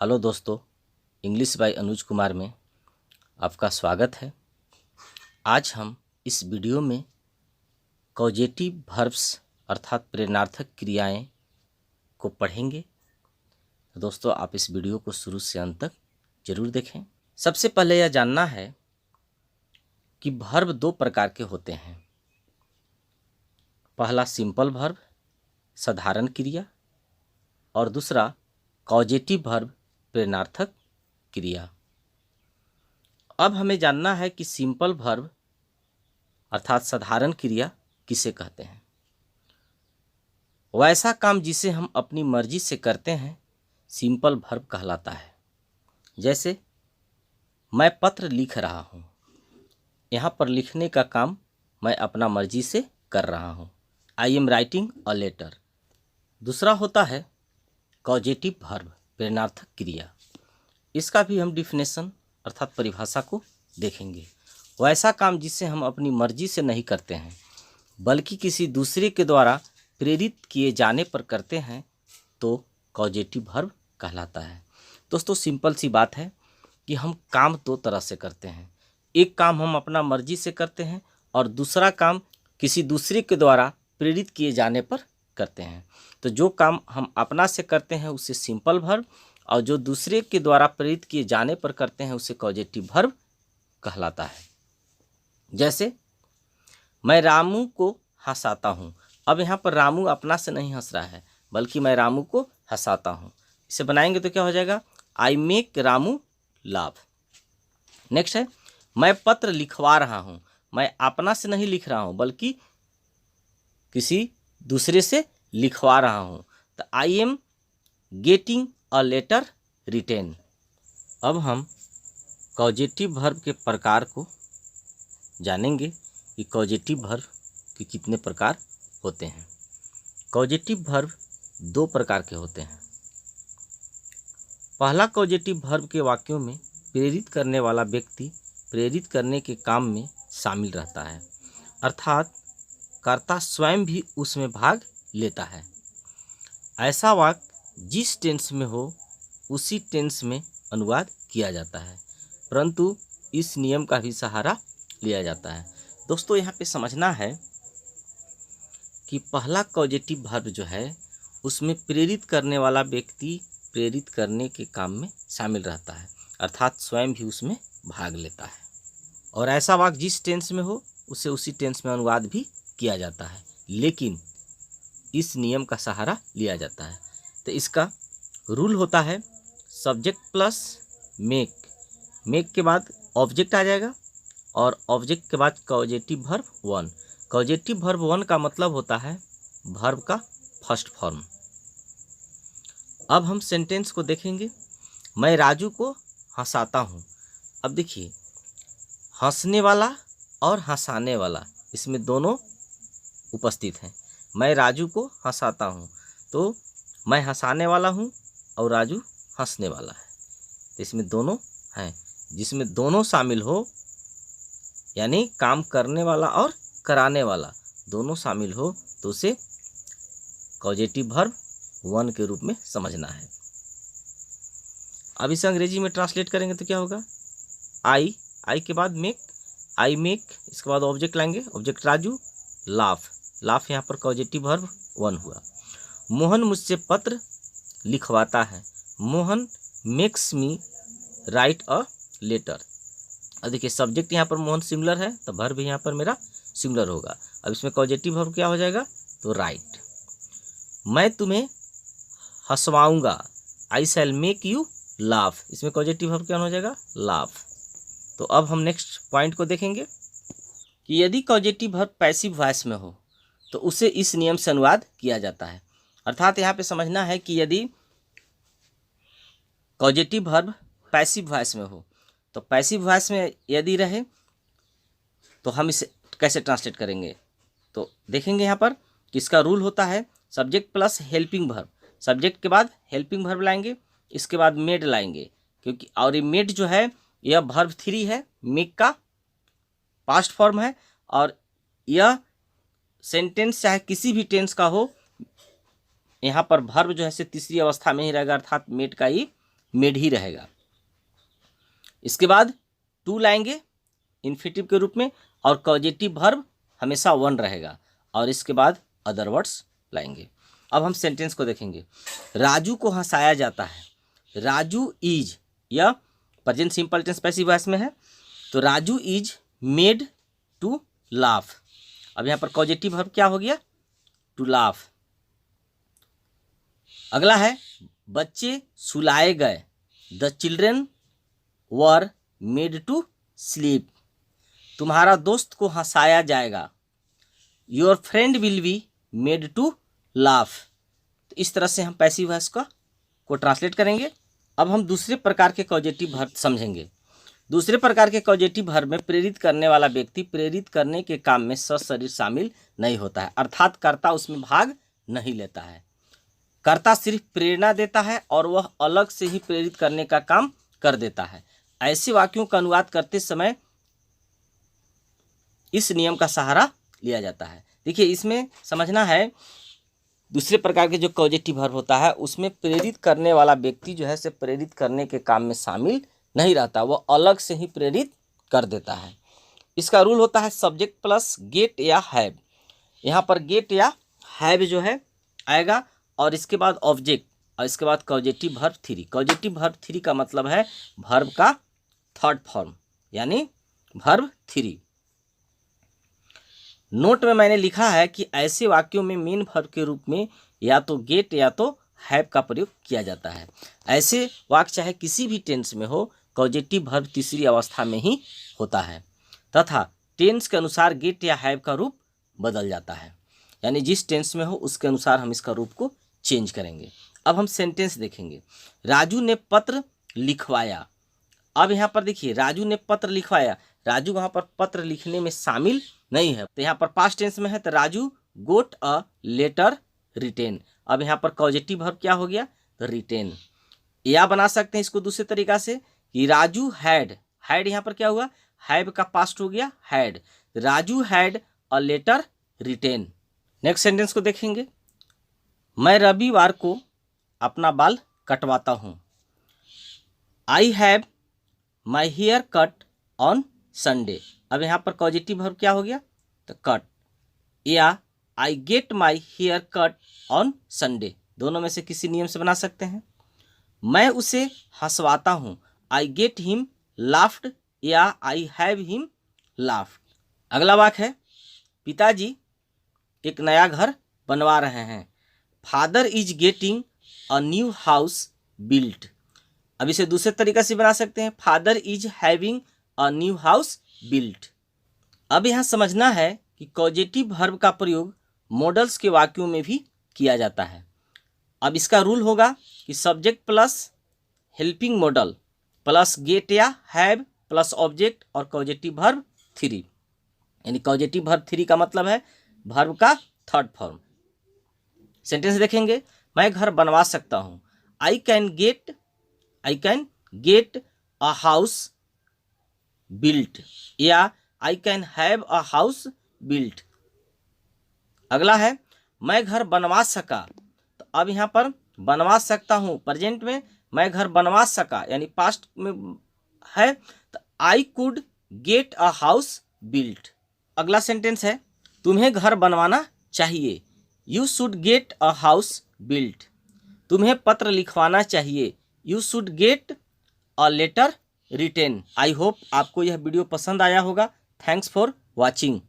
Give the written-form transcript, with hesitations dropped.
Hello दोस्तों, English by Anuj Kumar में आपका स्वागत है। आज हम इस वीडियो में कॉजेटिव वर्ब्स अर्थात प्रेरणार्थक क्रियाएं को पढ़ेंगे। तो दोस्तों, आप इस वीडियो को शुरू से अंत तक जरूर देखें। सबसे पहले यह जानना है कि वर्ब दो प्रकार के होते हैं। पहला सिंपल वर्ब साधारण क्रिया और दूसरा कॉजेटिव वर्ब प्रेरणार्थक क्रिया। अब हमें जानना है कि सिंपल वर्ब अर्थात साधारण क्रिया किसे कहते हैं। वैसा काम जिसे हम अपनी मर्जी से करते हैं सिंपल वर्ब कहलाता है। जैसे मैं पत्र लिख रहा हूँ, यहाँ पर लिखने का काम मैं अपना मर्जी से कर रहा हूँ। I am writing a letter. दूसरा होता है कॉजेटिव वर्ब प्रेरणार्थक क्रिया। इसका भी हम डिफिनेशन अर्थात परिभाषा को देखेंगे। वैसा काम जिसे हम अपनी मर्जी से नहीं करते हैं बल्कि किसी दूसरे के द्वारा प्रेरित किए जाने पर करते हैं तो कॉजेटिव वर्ब कहलाता है। दोस्तों, सिंपल सी बात है कि हम काम दो तरह से करते हैं। एक काम हम अपना मर्जी से करते हैं और दूसरा काम किसी दूसरे के द्वारा प्रेरित किए जाने पर करते हैं। तो जो काम हम अपना से करते हैं उसे सिंपल वर्ब और जो दूसरे के द्वारा प्रेरित किए जाने पर करते हैं उसे कॉजेटिव वर्ब कहलाता है। जैसे मैं रामू को हंसाता हूँ। अब यहाँ पर रामू अपना से नहीं हंस रहा है बल्कि मैं रामू को हंसाता हूँ। इसे बनाएंगे तो क्या हो जाएगा, I make Ramu laugh. Next है मैं पत्र लिखवा रहा हूँ। मैं अपना से नहीं लिख रहा हूँ बल्कि किसी दूसरे से लिखवा रहा हूँ। तो I am getting a letter written. अब हम कॉजेटिव वर्ब के प्रकार को जानेंगे कि कॉजेटिव वर्ब के कितने प्रकार होते हैं। कॉजेटिव वर्ब दो प्रकार के होते हैं। पहला कॉजेटिव वर्ब के वाक्यों में प्रेरित करने वाला व्यक्ति प्रेरित करने के काम में शामिल रहता है अर्थात कर्ता स्वयं भी उसमें भाग लेता है। ऐसा वाक्य जिस टेंस में हो उसी टेंस में अनुवाद किया जाता है, परंतु इस नियम का भी सहारा लिया जाता है। दोस्तों, यहाँ पे समझना है कि पहला कॉजेटिव वर्ब जो है उसमें प्रेरित करने वाला व्यक्ति प्रेरित करने के काम में शामिल रहता है अर्थात स्वयं भी उसमें भाग लेता है। और ऐसा वाक्य जिस टेंस में हो उसे उसी टेंस में अनुवाद भी किया जाता है, लेकिन इस नियम का सहारा लिया जाता है। तो इसका रूल होता है सब्जेक्ट प्लस मेक। मेक के बाद ऑब्जेक्ट आ जाएगा और ऑब्जेक्ट के बाद causative verb one. Causative verb one का मतलब होता है वर्ब का फर्स्ट फॉर्म। अब हम सेंटेंस को देखेंगे। मैं राजू को हंसाता हूँ। अब देखिए, हंसने वाला और हंसाने वाला इसमें दोनों उपस्थित हैं। मैं राजू को हंसाता हूँ तो मैं हंसाने वाला हूँ और राजू हंसने वाला है। तो इसमें दोनों हैं। जिसमें दोनों शामिल हो यानी काम करने वाला और कराने वाला दोनों शामिल हो तो उसे कॉजेटिव वर्ब वन के रूप में समझना है। अब इसे अंग्रेजी में ट्रांसलेट करेंगे तो क्या होगा, आई के बाद मेक, आई मेक, इसके बाद ऑब्जेक्ट लाएंगे, ऑब्जेक्ट राजू, लाफ। लाफ यहाँ पर कॉजेटिव वर्ब वन हुआ। मोहन मुझसे पत्र लिखवाता है। Mohan makes me write a letter. अब देखिए, सब्जेक्ट यहाँ पर मोहन सिंगुलर है तो वर्ब यहाँ पर मेरा सिंगुलर होगा। अब इसमें कॉजेटिव वर्ब क्या हो जाएगा, तो राइट। मैं तुम्हें हंसवाऊंगा, आई शैल मेक यू लाफ। इसमें कॉजेटिव वर्ब क्या हो जाएगा, लाफ। तो अब हम नेक्स्ट पॉइंट को देखेंगे कि यदि कॉजेटिव वर्ब पैसिव वॉइस में हो तो उसे इस नियम से अनुवाद किया जाता है। अर्थात यहाँ पे समझना है कि यदि कॉजेटिव वर्ब पैसिव वॉइस में हो तो पैसिव वॉइस में यदि रहे तो हम इसे कैसे ट्रांसलेट करेंगे, तो देखेंगे यहाँ पर कि इसका रूल होता है subject plus helping verb. Subject के बाद हेल्पिंग वर्ब लाएंगे, इसके बाद मेड लाएंगे, क्योंकि और ये मेड जो है यह वर्ब थ्री है, मेक का पास्ट फॉर्म है और यह सेंटेंस चाहे किसी भी टेंस का हो यहाँ पर वर्ब जो है से तीसरी अवस्था में ही रहेगा अर्थात मेड का ही मेड ही रहेगा। इसके बाद टू लाएंगे इन्फिनिटिव के रूप में, और कॉजेटिव वर्ब हमेशा वन रहेगा, और इसके बाद अदर वर्ड्स लाएंगे। अब हम सेंटेंस को देखेंगे। राजू को हंसाया जाता है। राजू इज, यह present simple tense passive voice में है, तो Raju is made to laugh. अब यहाँ पर कॉजेटिव वर्ब क्या हो गया? To laugh. अगला है बच्चे सुलाए गए। The children were made to sleep. तुम्हारा दोस्त को हंसाया जाएगा। Your friend will be made to laugh. तो इस तरह से हम पैसिव वॉइस को ट्रांसलेट करेंगे। अब हम दूसरे प्रकार के कॉजेटिव वर्ब समझेंगे। दूसरे प्रकार के कॉजेटिव वर्ब में प्रेरित करने वाला व्यक्ति प्रेरित करने के काम में सशरीर शामिल नहीं होता है, अर्थात कर्ता उसमें भाग नहीं लेता है। कर्ता सिर्फ प्रेरणा देता है और वह अलग से ही प्रेरित करने का काम कर देता है। ऐसे वाक्यों का अनुवाद करते समय इस नियम का सहारा लिया जाता है। देखिए, इसमें समझना है, दूसरे प्रकार के जो कॉजेटिव वर्ब होता है उसमें प्रेरित करने वाला व्यक्ति जो है से प्रेरित करने के काम में शामिल नहीं रहता, वो अलग से ही प्रेरित कर देता है। इसका रूल होता है सब्जेक्ट प्लस गेट या हैव। यहाँ पर गेट या हैव जो है आएगा, और इसके बाद ऑब्जेक्ट, और इसके बाद causative verb three. Causative verb three का मतलब है वर्ब का थर्ड फॉर्म, यानी वर्ब थ्री। नोट में मैंने लिखा है कि ऐसे वाक्यों में मेन वर्ब के रूप में या तो गेट या तो हैव का प्रयोग किया जाता है। ऐसे वाक्य चाहे किसी भी टेंस में हो, कॉजेटिव वर्ब तीसरी अवस्था में ही होता है, तथा टेंस के अनुसार गेट या हैव का रूप बदल जाता है। यानी जिस टेंस में हो उसके अनुसार हम इसका रूप को चेंज करेंगे। अब हम सेंटेंस देखेंगे। राजू ने पत्र लिखवाया। अब यहाँ पर देखिए, राजू ने पत्र लिखवाया। राजू वहाँ पर पत्र लिखने में शामिल नहीं है, तो यहाँ पर पास्ट टेंस में है, तो राजू गोट अ लेटर रिटेन। अब यहाँ पर कॉजेटिव वर्ब क्या हो गया? तो रिटेन। या बना सकते हैं इसको दूसरे तरीका से कि राजू हैड। हैड यहाँ पर क्या हुआ? हैव का पास्ट हो गया had. Raju had a letter written. Next sentence को देखेंगे। मैं रविवार को अपना बाल कटवाता हूँ। I have my hair cut on Sunday. अब यहाँ पर पॉजिटिव वर्ब क्या हो गया? तो कट। या I get my hair cut on Sunday, दोनों में से किसी नियम से बना सकते हैं। मैं उसे हंसवाता हूँ। आई गेट हिम लाफ्ड या आई हैव हिम लाफ्ड। अगला वाक्य है, पिताजी एक नया घर बनवा रहे हैं। Father is getting a new house built. अब इसे दूसरे तरीके से बना सकते हैं, father is having a new house built. अब यहाँ समझना है कि कॉजेटिव वर्ब का प्रयोग मॉडल्स के वाक्यों में भी किया जाता है। अब इसका रूल होगा कि subject plus helping modal plus get या हैव प्लस ऑब्जेक्ट और कॉजेटिव वर्ब थ्री। यानी कॉजेटिव वर्ब थ्री का मतलब है वर्ब का थर्ड फॉर्म। सेंटेंस देखेंगे। मैं घर बनवा सकता हूँ। I can get a house built या I can have a house built. अगला है, मैं घर बनवा सका। तो अब यहाँ पर बनवा सकता हूँ प्रेजेंट में, मैं घर बनवा सका यानी पास्ट में है, तो I could get a house built. अगला सेंटेंस है, तुम्हें घर बनवाना चाहिए। You should get a house built. तुम्हें पत्र लिखवाना चाहिए। You should get a letter written. I hope आपको यह वीडियो पसंद आया होगा। Thanks for watching.